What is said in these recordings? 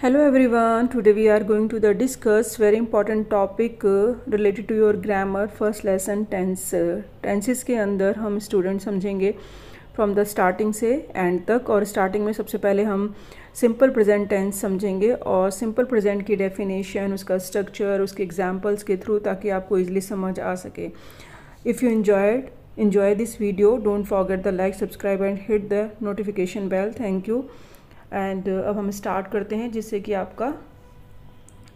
Hello everyone, today we are going to discuss very important topic related to your grammar first lesson tense. Tenses के अंदर हम student समझेंगे from the starting से and तक। और starting में सबसे पहले हम सिंपल प्रेजेंट टेंस समझेंगे और सिंपल प्रेजेंट की डेफिनेशन, उसका स्ट्रक्चर, उसके एग्जांपल्स के थ्रू, ताकि आपको इजीली समझ आ सके। If you enjoy this video, don't forget the like, subscribe and hit the notification bell. Thank you. And अब हम स्टार्ट करते हैं, जिससे कि आपका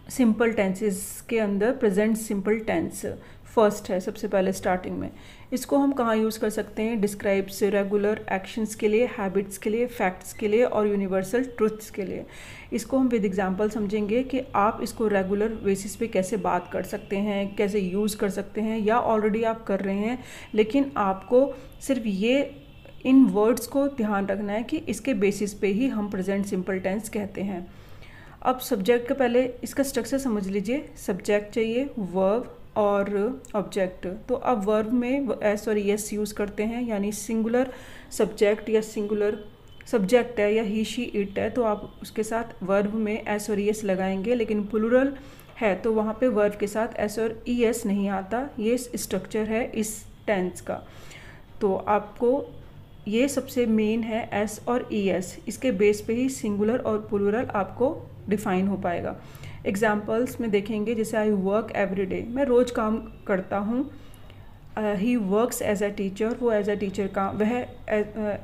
सिंपल टेंसेस के अंदर प्रेजेंट सिंपल टेंस फर्स्ट है सबसे पहले स्टार्टिंग में। इसको हम कहाँ यूज़ कर सकते हैं? डिस्क्राइब्स रेगुलर एक्शंस के लिए, हैबिट्स के लिए, फैक्ट्स के लिए और यूनिवर्सल ट्रुथ्स के लिए। इसको हम विद एग्जांपल समझेंगे कि आप इसको रेगुलर बेसिस पे कैसे बात कर सकते हैं, कैसे यूज़ कर सकते हैं, या ऑलरेडी आप कर रहे हैं लेकिन आपको सिर्फ ये इन वर्ड्स को ध्यान रखना है कि इसके बेसिस पे ही हम प्रेजेंट सिंपल टेंस कहते हैं। अब सब्जेक्ट के पहले इसका स्ट्रक्चर समझ लीजिए। सब्जेक्ट चाहिए, वर्ब और ऑब्जेक्ट। तो अब वर्ब में एस और यस यूज़ करते हैं, यानी सिंगुलर सब्जेक्ट या सिंगुलर सब्जेक्ट है या ही शी इट है तो आप उसके साथ वर्ब में एस और यस लगाएंगे। लेकिन प्लूरल है तो वहाँ पे वर्ब के साथ एस और ई एस नहीं आता। ये स्ट्रक्चर है इस टेंस का। तो आपको ये सबसे मेन है एस और ई एस। इसके बेस पे ही सिंगुलर और प्लूरल आपको डिफाइन हो पाएगा। एग्जाम्पल्स में देखेंगे, जैसे आई वर्क एवरी डे, मैं रोज़ काम करता हूँ। He works as a teacher, वो एज अ टीचर वह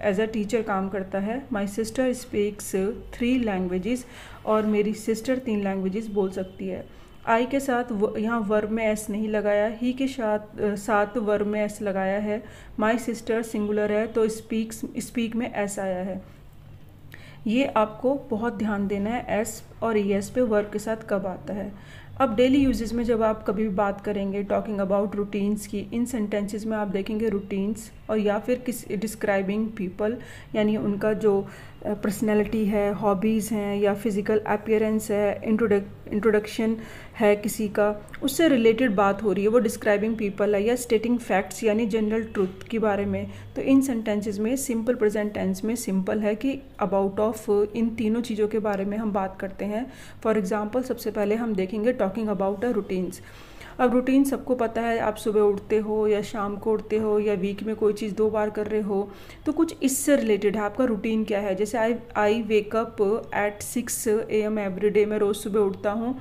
एज अ टीचर काम करता है। माई सिस्टर स्पीक्स 3 लैंग्वेजेस, और मेरी सिस्टर 3 लैंग्वेजेस बोल सकती है। आई के साथ यहाँ वर्ब में एस नहीं लगाया, ही के साथ वर्ब में एस लगाया है। माई सिस्टर सिंगुलर है तो स्पीक में एस आया है। ये आपको बहुत ध्यान देना है, एस और ई एस पे वर्ब के साथ कब आता है। अब डेली यूजेस में जब आप कभी भी बात करेंगे टॉकिंग अबाउट रूटीन्स की, इन सेंटेंसेस में आप देखेंगे रूटीन्स और या फिर किस डिस्क्राइबिंग पीपल, यानी उनका जो पर्सनैलिटी है, हॉबीज़ हैं या फिज़िकल अपीयरेंस है, इंट्रोडक्शन है किसी का, उससे रिलेटेड बात हो रही है, वो डिस्क्राइबिंग पीपल है, या स्टेटिंग फैक्ट्स यानी जनरल ट्रुथ के बारे में। तो इन सेंटेंसेस में सिंपल प्रेजेंट टेंस में सिंपल है कि अबाउट ऑफ इन तीनों चीज़ों के बारे में हम बात करते हैं। फॉर एग्जांपल सबसे पहले हम देखेंगे टॉकिंग अबाउट अ रूटीन्स। अब रूटीन सबको पता है, आप सुबह उठते हो या शाम को उठते हो या वीक में कोई चीज़ 2 बार कर रहे हो, तो कुछ इससे रिलेटेड है। आपका रूटीन क्या है? जैसे I wake up at 6 AM every day, मैं रोज़ सुबह उठता हूँ।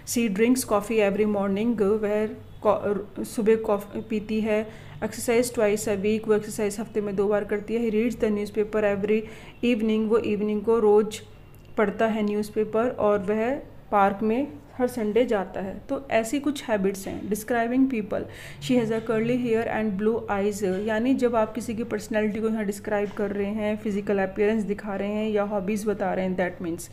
She drinks coffee every morning, वह सुबह कॉफ़ी पीती है। एक्सरसाइज ट्वाइस अ वीक, वो एक्सरसाइज हफ्ते में 2 बार करती है। He reads the newspaper every evening, वो इवनिंग को रोज़ पढ़ता है न्यूज़पेपर, और वह पार्क में हर संडे जाता है। तो ऐसी कुछ हैबिट्स हैं। Describing people, she has a curly hair and blue eyes, यानी जब आप किसी की पर्सनैलिटी को यहाँ डिस्क्राइब कर रहे हैं, फिजिकल अपीयरेंस दिखा रहे हैं या हॉबीज़ बता रहे हैं, that means.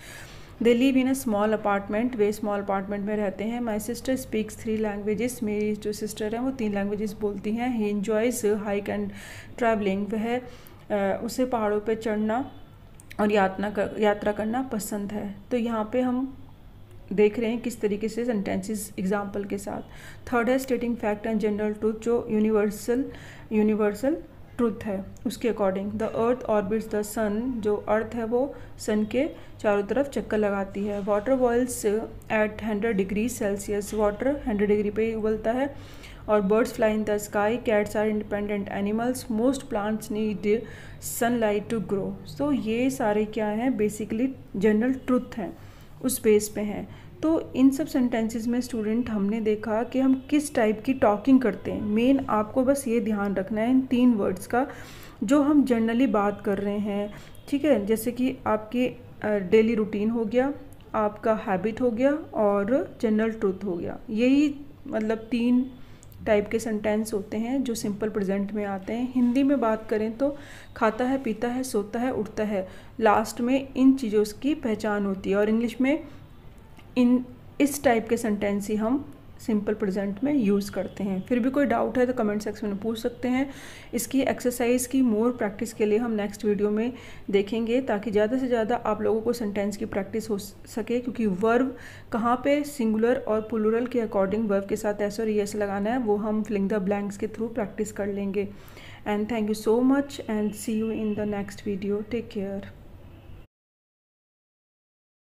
They live in a small apartment, way small apartment में रहते हैं। माई सिस्टर स्पीक्स 3 लैंग्वेजेस, मेरी जो सिस्टर हैं वो 3 लैंग्वेजेस बोलती हैं। ही एन्जॉयज़ हाइक एंड ट्रैवलिंग, वह उसे पहाड़ों पर चढ़ना और यात्रा करना पसंद है। तो यहाँ पे हम देख रहे हैं किस तरीके से सेंटेंसेस एग्जाम्पल के साथ। थर्ड है stating fact and general truth, जो यूनिवर्सल ट्रूथ है उसके according. The earth orbits the sun, जो अर्थ है वो सन के चारों तरफ चक्कर लगाती है। Water boils at 100 degree Celsius, water 100 degree पे उबलता है। और birds fly in the sky, cats are independent animals, most plants need sunlight to grow. So ये सारे क्या हैं? बेसिकली जनरल ट्रूथ हैं, उस बेस पे हैं। तो इन सब सेंटेंसेस में स्टूडेंट हमने देखा कि हम किस टाइप की टॉकिंग करते हैं। मेन आपको बस ये ध्यान रखना है इन 3 वर्ड्स का, जो हम जनरली बात कर रहे हैं। ठीक है, जैसे कि आपकी डेली रूटीन हो गया, आपका हैबिट हो गया और जनरल ट्रूथ हो गया। यही मतलब 3 टाइप के सेंटेंस होते हैं जो सिंपल प्रेजेंट में आते हैं। हिंदी में बात करें तो खाता है, पीता है, सोता है, उठता है, लास्ट में इन चीज़ों की पहचान होती है। और इंग्लिश में इस टाइप के सेंटेंस ही हम सिंपल प्रेजेंट में यूज़ करते हैं। फिर भी कोई डाउट है तो कमेंट सेक्शन में पूछ सकते हैं। इसकी एक्सरसाइज की मोर प्रैक्टिस के लिए हम नेक्स्ट वीडियो में देखेंगे, ताकि ज़्यादा से ज़्यादा आप लोगों को सेंटेंस की प्रैक्टिस हो सके। क्योंकि वर्ब कहाँ पे सिंगुलर और प्लूरल के अकॉर्डिंग वर्ब के साथ एस और एस लगाना है, वो हम फिलिंग द ब्लैंक्स के थ्रू प्रैक्टिस कर लेंगे। And thank you so much and see you in the next video. Take care.